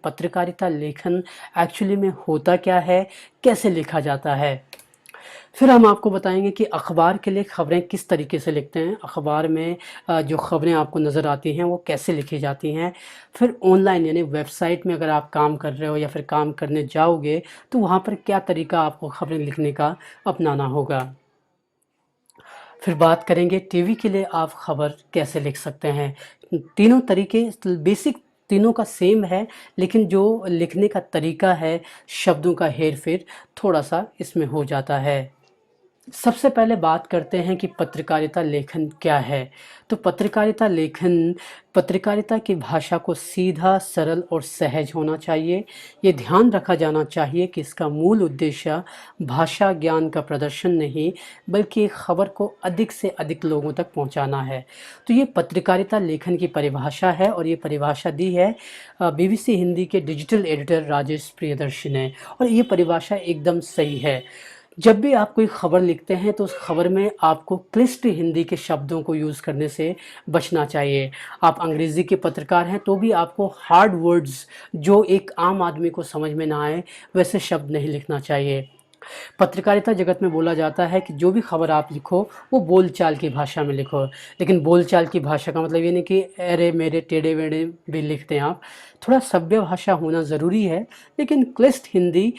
पत्रकारिता लेखन एक्चुअली में होता क्या है, कैसे लिखा जाता है। फिर हम आपको बताएंगे कि अखबार के लिए ख़बरें किस तरीके से लिखते हैं, अखबार में जो ख़बरें आपको नज़र आती हैं वो कैसे लिखी जाती हैं। फिर ऑनलाइन यानी वेबसाइट में अगर आप काम कर रहे हो या फिर काम करने जाओगे तो वहाँ पर क्या तरीका आपको ख़बरें लिखने का अपनाना होगा। फिर बात करेंगे टीवी के लिए आप ख़बर कैसे लिख सकते हैं। तीनों तरीके बेसिक तीनों का सेम है, लेकिन जो लिखने का तरीका है, शब्दों का हेर-फेर थोड़ा सा इसमें हो जाता है। सबसे पहले बात करते हैं कि पत्रकारिता लेखन क्या है। तो पत्रकारिता लेखन पत्रकारिता की भाषा को सीधा, सरल और सहज होना चाहिए। ये ध्यान रखा जाना चाहिए कि इसका मूल उद्देश्य भाषा ज्ञान का प्रदर्शन नहीं, बल्कि खबर को अधिक से अधिक लोगों तक पहुंचाना है। तो ये पत्रकारिता लेखन की परिभाषा है और ये परिभाषा दी है बीबीसी हिंदी के डिजिटल एडिटर राजेश प्रियदर्शी ने, और ये परिभाषा एकदम सही है। जब भी आप कोई ख़बर लिखते हैं तो उस ख़बर में आपको क्लिष्ट हिंदी के शब्दों को यूज़ करने से बचना चाहिए। आप अंग्रेज़ी के पत्रकार हैं तो भी आपको हार्ड वर्ड्स जो एक आम आदमी को समझ में ना आए वैसे शब्द नहीं लिखना चाहिए। पत्रकारिता जगत में बोला जाता है कि जो भी खबर आप लिखो वो बोलचाल की भाषा में लिखो, लेकिन बोलचाल की भाषा का मतलब ये नहीं कि अरे मेरे टेढ़े मेढ़े भी लिखते हैं आप। थोड़ा सभ्य भाषा होना ज़रूरी है, लेकिन क्लिष्ट हिंदी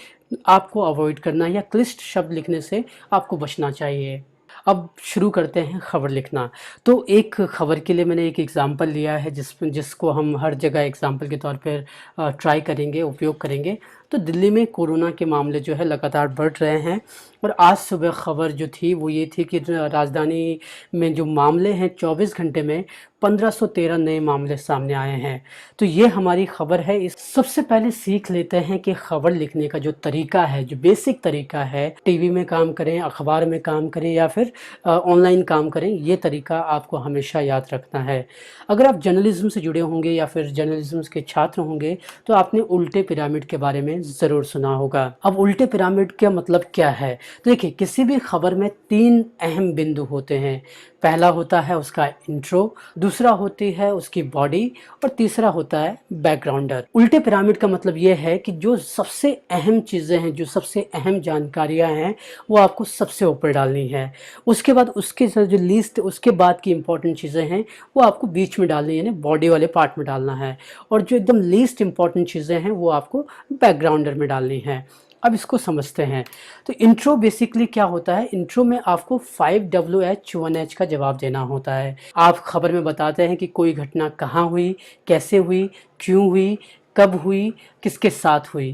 आपको अवॉइड करना है या क्लिष्ट शब्द लिखने से आपको बचना चाहिए। अब शुरू करते हैं खबर लिखना। तो एक खबर के लिए मैंने एक एग्ज़ाम्पल लिया है जिसको हम हर जगह एग्ज़ाम्पल के तौर पर ट्राई करेंगे, उपयोग करेंगे। तो दिल्ली में कोरोना के मामले जो है लगातार बढ़ रहे हैं, और आज सुबह खबर जो थी वो ये थी कि राजधानी में जो मामले हैं 24 घंटे में 1513 नए मामले सामने आए हैं। तो ये हमारी खबर है। इस सबसे पहले सीख लेते हैं कि खबर लिखने का जो तरीका है, जो बेसिक तरीका है, टीवी में काम करें, अखबार में काम करें या फिर ऑनलाइन काम करें, ये तरीका आपको हमेशा याद रखना है। अगर आप जर्नलिज्म से जुड़े होंगे या फिर जर्नलिज्म के छात्र होंगे तो आपने उल्टे पिरामिड के बारे में ज़रूर सुना होगा। अब उल्टे पिरामिड का मतलब क्या है? तो देखिए, किसी भी खबर में 3 अहम बिंदु होते हैं। पहला होता है उसका इंट्रो, दूसरा होती है उसकी बॉडी, और तीसरा होता है बैकग्राउंडर। उल्टे पिरामिड का मतलब ये है कि जो सबसे अहम चीज़ें हैं, जो सबसे अहम जानकारियां हैं, वो आपको सबसे ऊपर डालनी है। उसके बाद उसके जो लीस्ट, उसके बाद की इंपॉर्टेंट चीज़ें हैं वो आपको बीच में डालनी है, यानी बॉडी वाले पार्ट में डालना है, और जो एकदम लीस्ट इंपॉर्टेंट चीज़ें हैं वो आपको बैकग्राउंडर में डालनी है। अब इसको समझते हैं। तो इंट्रो बेसिकली क्या होता है? इंट्रो में आपको 5WH1H का जवाब देना होता है। आप खबर में बताते हैं कि कोई घटना कहाँ हुई, कैसे हुई, क्यों हुई, कब हुई, किसके साथ हुई।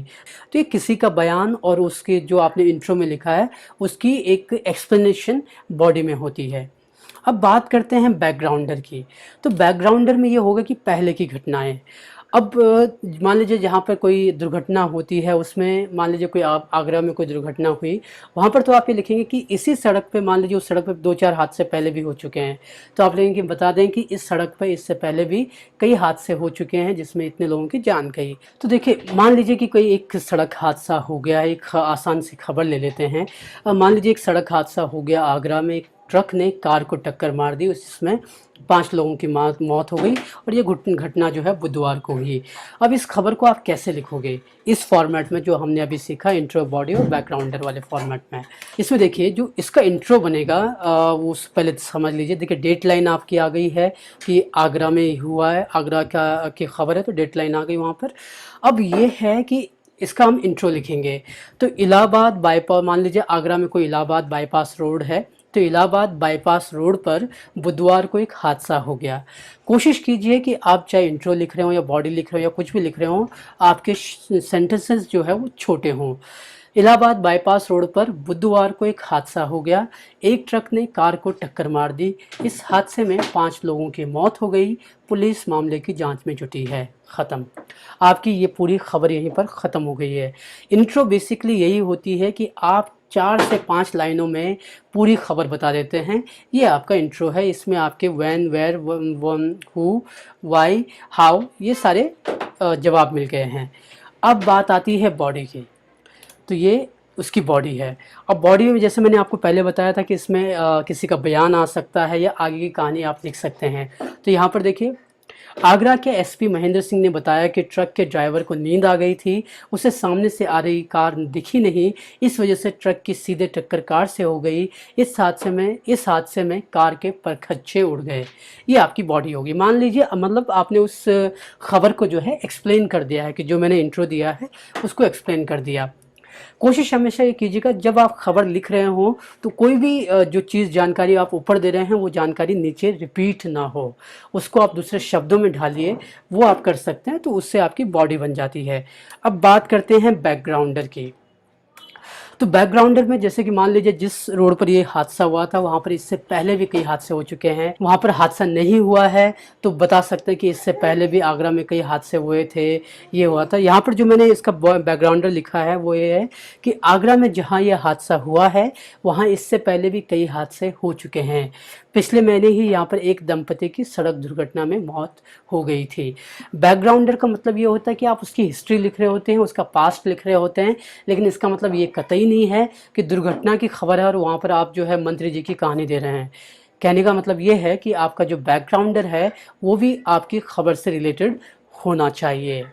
तो ये किसी का बयान और उसके जो आपने इंट्रो में लिखा है उसकी एक एक्सप्लेनेशन बॉडी में होती है। अब बात करते हैं बैकग्राउंडर की। तो बैकग्राउंडर में ये होगा कि पहले की घटनाएं। अब मान लीजिए जहाँ पर कोई दुर्घटना होती है, उसमें मान लीजिए कोई आगरा में कोई दुर्घटना हुई, वहाँ पर तो आप ये लिखेंगे कि इसी सड़क पे, मान लीजिए उस सड़क पे 2-4 हादसे पहले भी हो चुके हैं, तो आप लिखेंगे, बता दें कि इस सड़क पर इससे पहले भी कई हादसे हो चुके हैं जिसमें इतने लोगों की जान गई। तो देखिए, मान लीजिए कि कोई एक सड़क हादसा हो गया, एक आसान सी खबर ले लेते हैं। मान लीजिए एक सड़क हादसा हो गया आगरा में, एक ट्रक ने कार को टक्कर मार दी, जिसमें 5 लोगों की मौत हो गई, और ये घटना जो है बुधवार को हुई। अब इस खबर को आप कैसे लिखोगे? इस फॉर्मेट में जो हमने अभी सीखा, इंट्रो, बॉडी और बैकग्राउंडर वाले फॉर्मेट में। इसमें देखिए, जो इसका इंट्रो बनेगा वो पहले समझ लीजिए। देखिए, डेट लाइन आपकी आ गई है कि आगरा में हुआ है, आगरा की खबर है, तो डेट लाइन आ गई वहाँ पर। अब ये है कि इसका हम इंट्रो लिखेंगे। तो इलाहाबाद बाईपास, मान लीजिए आगरा में कोई इलाहाबाद बाईपास रोड है, तो इलाहाबाद बाईपास रोड पर बुधवार को एक हादसा हो गया। कोशिश कीजिए कि आप चाहे इंट्रो लिख रहे हो या बॉडी लिख रहे हो या कुछ भी लिख रहे हो, आपके सेंटेंसेस जो है वो छोटे हों। इलाहाबाद बाईपास रोड पर बुधवार को एक हादसा हो गया, एक ट्रक ने कार को टक्कर मार दी, इस हादसे में 5 लोगों की मौत हो गई, पुलिस मामले की जांच में जुटी है। ख़त्म। आपकी ये पूरी खबर यहीं पर ख़त्म हो गई है। इंट्रो बेसिकली यही होती है कि आप 4 से 5 लाइनों में पूरी खबर बता देते हैं। ये आपका इंट्रो है। इसमें आपके when, where, who, why, how, ये सारे जवाब मिल गए हैं। अब बात आती है बॉडी की। तो ये उसकी बॉडी है। अब बॉडी में जैसे मैंने आपको पहले बताया था कि इसमें किसी का बयान आ सकता है या आगे की कहानी आप लिख सकते हैं। तो यहाँ पर देखिए, आगरा के एसपी महेंद्र सिंह ने बताया कि ट्रक के ड्राइवर को नींद आ गई थी, उसे सामने से आ रही कार दिखी नहीं, इस वजह से ट्रक की सीधे टक्कर कार से हो गई। इस हादसे में कार के परखच्चे उड़ गए। ये आपकी बॉडी होगी। मान लीजिए मतलब आपने उस खबर को जो है एक्सप्लेन कर दिया है, कि जो मैंने इंट्रो दिया है उसको एक्सप्लेन कर दिया। कोशिश हमेशा ये कीजिएगा जब आप खबर लिख रहे हो तो कोई भी जो चीज़ जानकारी आप ऊपर दे रहे हैं वो जानकारी नीचे रिपीट ना हो, उसको आप दूसरे शब्दों में ढालिए, वो आप कर सकते हैं, तो उससे आपकी बॉडी बन जाती है। अब बात करते हैं बैकग्राउंडर की। तो बैकग्राउंडर में जैसे कि मान लीजिए जिस रोड पर ये हादसा हुआ था वहाँ पर इससे पहले भी कई हादसे हो चुके हैं। वहाँ पर हादसा नहीं हुआ है तो बता सकते हैं कि इससे पहले भी आगरा में कई हादसे हुए थे, ये हुआ था। यहाँ पर जो मैंने इसका बैकग्राउंडर लिखा है वो ये है कि आगरा में जहाँ ये हादसा हुआ है वहाँ इससे पहले भी कई हादसे हो चुके हैं। पिछले महीने ही यहाँ पर एक दंपति की सड़क दुर्घटना में मौत हो गई थी। बैकग्राउंडर का मतलब ये होता है कि आप उसकी हिस्ट्री लिख रहे होते हैं, उसका पास्ट लिख रहे होते हैं, लेकिन इसका मतलब ये कतई नहीं है कि दुर्घटना की खबर है और वहाँ पर आप जो है मंत्री जी की कहानी दे रहे हैं। कहने का मतलब ये है कि आपका जो बैकग्राउंडर है वो भी आपकी खबर से रिलेटेड होना चाहिए।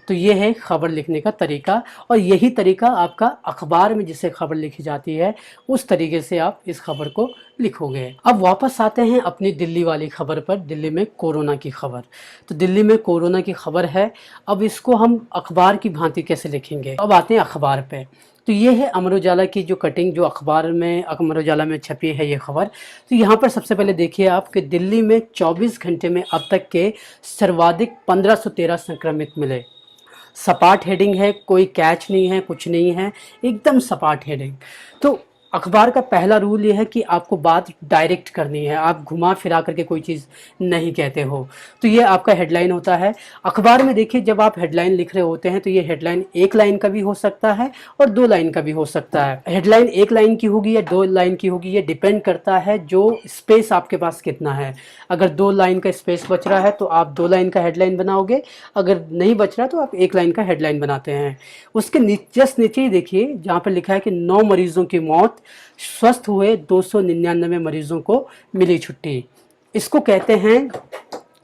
तो ये है खबर लिखने का तरीका, और यही तरीका आपका अखबार में जिसे खबर लिखी जाती है उस तरीके से आप इस खबर को लिखोगे। अब वापस आते हैं अपनी दिल्ली वाली खबर पर, दिल्ली में कोरोना की खबर। तो दिल्ली में कोरोना की खबर है, अब इसको हम अखबार की भांति कैसे लिखेंगे। अब आते हैं अखबार पे। तो ये है अमर उजाला की जो कटिंग जो अखबार में अमर उजाला में छपी है ये खबर। तो यहाँ पर सबसे पहले देखिए आप कि दिल्ली में 24 घंटे में अब तक के सर्वाधिक 1513 संक्रमित मिले। सपाट हेडिंग है, कोई कैच नहीं है, कुछ नहीं है, एकदम सपाट हेडिंग। तो अखबार का पहला रूल ये है कि आपको बात डायरेक्ट करनी है, आप घुमा फिरा करके कोई चीज़ नहीं कहते हो। तो ये आपका हेडलाइन होता है। अखबार में देखिए जब आप हेडलाइन लिख रहे होते हैं तो ये हेडलाइन एक लाइन का भी हो सकता है और 2 लाइन का भी हो सकता है। हेडलाइन 1 लाइन की होगी या 2 लाइन की होगी, ये डिपेंड करता है जो स्पेस आपके पास कितना है। अगर 2 लाइन का स्पेस बच रहा है तो आप 2 लाइन का हेडलाइन बनाओगे, अगर नहीं बच रहा तो आप 1 लाइन का हेडलाइन बनाते हैं। उसके जस्ट नीचे ही देखिए जहाँ पर लिखा है कि 9 मरीजों की मौत, स्वस्थ हुए 299 मरीजों को मिली छुट्टी। इसको कहते हैं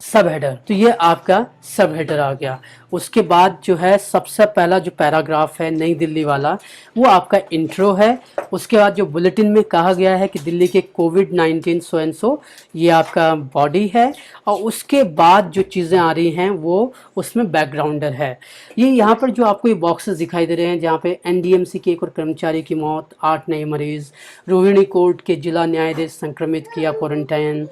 सब हेडर। तो ये आपका सब हेडर आ गया। उसके बाद जो है सबसे पहला जो पैराग्राफ है नई दिल्ली वाला वो आपका इंट्रो है। उसके बाद जो बुलेटिन में कहा गया है कि दिल्ली के कोविड-19 सो एंड सो, ये आपका बॉडी है। और उसके बाद जो चीज़ें आ रही हैं वो उसमें बैकग्राउंडर है। ये यहाँ पर जो आपको ये बॉक्सेस दिखाई दे रहे हैं जहाँ पे एनडीएमसी के एक और कर्मचारी की मौत, 8 नए मरीज, रोहिणी कोर्ट के जिला न्यायाधीश संक्रमित किया क्वारंटाइन,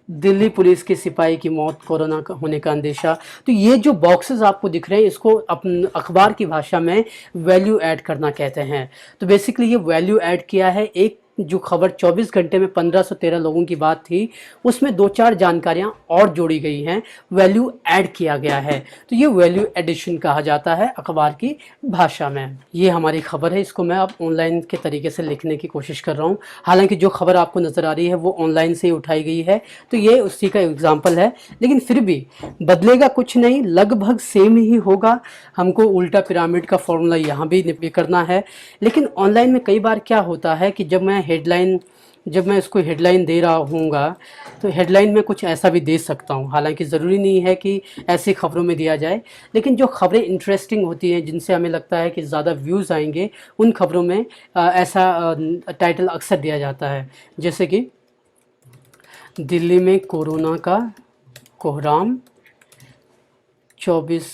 दिल्ली पुलिस के सिपाही की मौत, कोरोना का होने का अंदेशा। तो ये जो बॉक्सेस आपको दिख रहे हैं इसको अपन अखबार की भाषा में वैल्यू ऐड करना कहते हैं। तो बेसिकली ये वैल्यू ऐड किया है। एक जो खबर 24 घंटे में 1513 लोगों की बात थी उसमें 2-4 जानकारियां और जोड़ी गई हैं, वैल्यू ऐड किया गया है। तो ये वैल्यू एडिशन कहा जाता है अखबार की भाषा में। ये हमारी खबर है, इसको मैं अब ऑनलाइन के तरीके से लिखने की कोशिश कर रहा हूँ। हालांकि जो खबर आपको नज़र आ रही है वो ऑनलाइन से ही उठाई गई है, तो ये उसी का एग्जाम्पल है, लेकिन फिर भी बदलेगा कुछ नहीं, लगभग सेम ही होगा। हमको उल्टा पिरामिड का फॉर्मूला यहाँ भी करना है। लेकिन ऑनलाइन में कई बार क्या होता है कि जब मैं इसको हेडलाइन दे रहा हूँगा तो हेडलाइन में कुछ ऐसा भी दे सकता हूँ। हालांकि ज़रूरी नहीं है कि ऐसी खबरों में दिया जाए, लेकिन जो खबरें इंटरेस्टिंग होती हैं जिनसे हमें लगता है कि ज़्यादा व्यूज़ आएंगे उन खबरों में ऐसा टाइटल अक्सर दिया जाता है। जैसे कि दिल्ली में कोरोना का कोहराम 24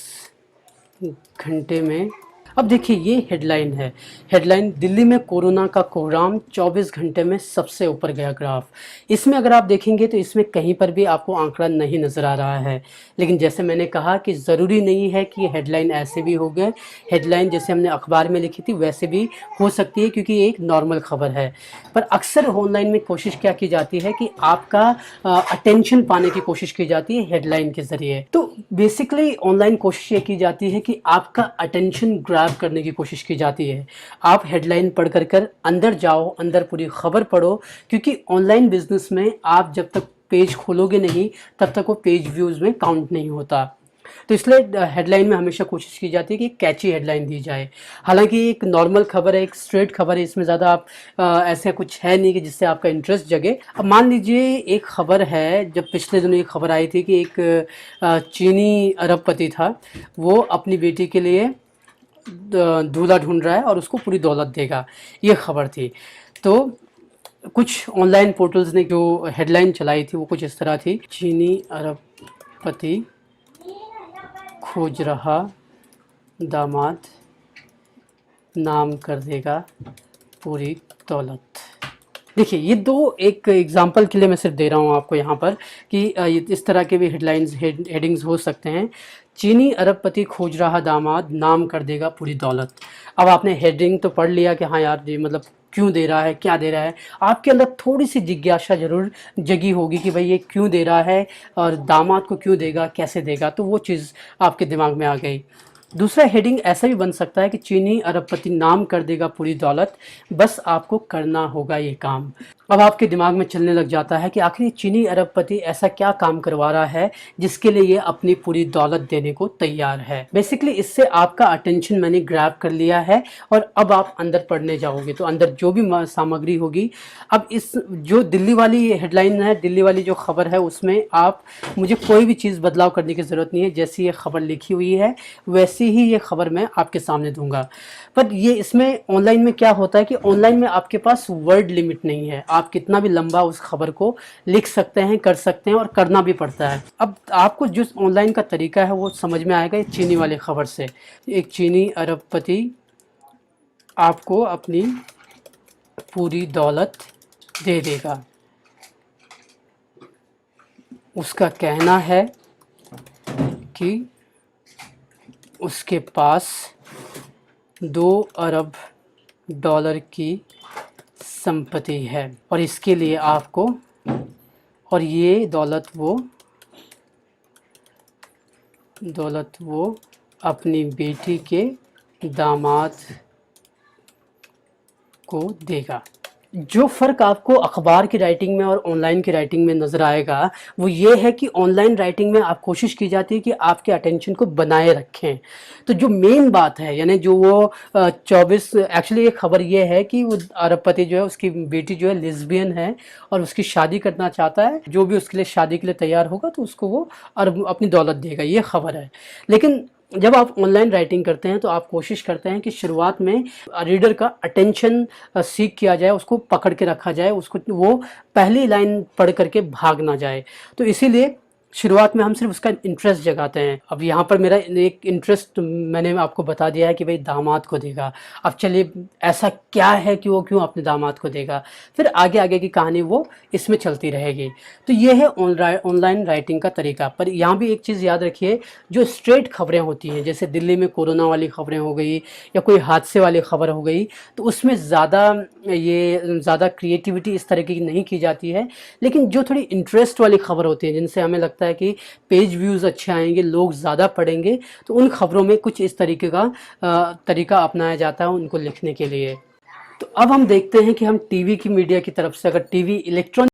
घंटे में। अब देखिए ये हेडलाइन है, हेडलाइन दिल्ली में कोरोना का कोहराम 24 घंटे में सबसे ऊपर गया ग्राफ। इसमें अगर आप देखेंगे तो इसमें कहीं पर भी आपको आंकड़ा नहीं नज़र आ रहा है, लेकिन जैसे मैंने कहा कि ज़रूरी नहीं है कि हेडलाइन ऐसे भी हो गए। हेडलाइन जैसे हमने अखबार में लिखी थी वैसे भी हो सकती है क्योंकि ये एक नॉर्मल खबर है। पर अक्सर ऑनलाइन में कोशिश क्या की जाती है कि आपका अटेंशन पाने की कोशिश की जाती है हेडलाइन के ज़रिए। तो बेसिकली ऑनलाइन कोशिश ये की जाती है कि आपका अटेंशन ग्रैब करने की कोशिश की जाती है। आप हेडलाइन पढ़ कर अंदर जाओ, अंदर पूरी खबर पढ़ो, क्योंकि ऑनलाइन बिजनेस में आप जब तक पेज खोलोगे नहीं तब तक वो पेज व्यूज़ में काउंट नहीं होता। तो इसलिए हेडलाइन में हमेशा कोशिश की जाती है कि कैची हेडलाइन दी जाए। हालांकि एक नॉर्मल खबर है, एक स्ट्रेट खबर है, इसमें ज़्यादा आप ऐसा कुछ है नहीं कि जिससे आपका इंटरेस्ट जगे। अब मान लीजिए एक खबर है, जब पिछले दिनों एक खबर आई थी कि एक चीनी अरबपति था, वो अपनी बेटी के लिए दूल्हा ढूंढ रहा है और उसको पूरी दौलत देगा, ये खबर थी। तो कुछ ऑनलाइन पोर्टल्स ने जो हेडलाइन चलाई थी वो कुछ इस तरह थी, चीनी अरबपति खोज रहा दामाद, नाम कर देगा पूरी दौलत। देखिए, ये दो एक एग्जांपल के लिए मैं सिर्फ दे रहा हूँ आपको यहाँ पर कि इस तरह के भी हेडलाइंस हेडिंग्स हो सकते हैं। चीनी अरबपति खोज रहा दामाद, नाम कर देगा पूरी दौलत। अब आपने हेडिंग तो पढ़ लिया कि हाँ यार, ये मतलब क्यों दे रहा है, क्या दे रहा है। आपके अंदर थोड़ी सी जिज्ञासा ज़रूर जगी होगी कि भाई ये क्यों दे रहा है और दामाद को क्यों देगा, कैसे देगा, तो वो चीज़ आपके दिमाग में आ गई। दूसरा हेडिंग ऐसा भी बन सकता है कि चीनी अरबपति नाम कर देगा पूरी दौलत, बस आपको करना होगा ये काम। अब आपके दिमाग में चलने लग जाता है कि आखिर चीनी अरबपति ऐसा क्या काम करवा रहा है जिसके लिए ये अपनी पूरी दौलत देने को तैयार है। बेसिकली इससे आपका अटेंशन मैंने ग्रैब कर लिया है और अब आप अंदर पढ़ने जाओगे तो अंदर जो भी सामग्री होगी, अब इस जो दिल्ली वाली हेडलाइन है, दिल्ली वाली जो खबर है, उसमें आप मुझे कोई भी चीज़ बदलाव करने की ज़रूरत नहीं है। जैसी ये खबर लिखी हुई है वैसी ही ये खबर मैं आपके सामने दूंगा। पर ये इसमें ऑनलाइन में क्या होता है कि ऑनलाइन में आपके पास वर्ड लिमिट नहीं है, आप कितना भी लंबा उस खबर को लिख सकते हैं, कर सकते हैं और करना भी पड़ता है। अब आपको जो ऑनलाइन का तरीका है वो समझ में आएगा चीनी वाली खबर से। एक चीनी अरबपति आपको अपनी पूरी दौलत दे देगा। उसका कहना है कि उसके पास 2 अरब डॉलर की संपत्ति है और इसके लिए आपको, और ये दौलत वो अपनी बेटी के दामाद को देगा। जो फ़र्क आपको अखबार की राइटिंग में और ऑनलाइन की राइटिंग में नज़र आएगा वो ये है कि ऑनलाइन राइटिंग में आप कोशिश की जाती है कि आपके अटेंशन को बनाए रखें। तो जो मेन बात है, यानी जो वो 24 एक्चुअली एक खबर ये है कि वो अरबपति जो है, उसकी बेटी जो है लेस्बियन है और उसकी शादी करना चाहता है। जो भी उसके लिए शादी के लिए तैयार होगा तो उसको वो अपनी दौलत देगा, ये खबर है। लेकिन जब आप ऑनलाइन राइटिंग करते हैं तो आप कोशिश करते हैं कि शुरुआत में रीडर का अटेंशन सीख किया जाए, उसको पकड़ के रखा जाए, उसको वो पहली लाइन पढ़ करके भाग ना जाए। तो इसीलिए शुरुआत में हम सिर्फ उसका इंटरेस्ट जगाते हैं। अब यहाँ पर मेरा एक इंटरेस्ट मैंने आपको बता दिया है कि भाई दामाद को देगा। अब चलिए ऐसा क्या है कि वो क्यों अपने दामाद को देगा, फिर आगे आगे की कहानी वो इसमें चलती रहेगी। तो ये है ऑनलाइन राइटिंग का तरीका। पर यहाँ भी एक चीज़ याद रखिए, जो स्ट्रेट खबरें होती हैं, जैसे दिल्ली में कोरोना वाली खबरें हो गई या कोई हादसे वाली खबर हो गई, तो उसमें ज़्यादा क्रिएटिविटी इस तरीके की नहीं की जाती है। लेकिन जो थोड़ी इंटरेस्ट वाली खबर होती है, जिनसे हमें लगता है कि पेज व्यूज़ अच्छे आएंगे, लोग ज़्यादा पढ़ेंगे, तो उन खबरों में कुछ इस तरीके का तरीका अपनाया जाता है उनको लिखने के लिए। तो अब हम देखते हैं कि हम टीवी की मीडिया की तरफ से, अगर टीवी इलेक्ट्रॉनिक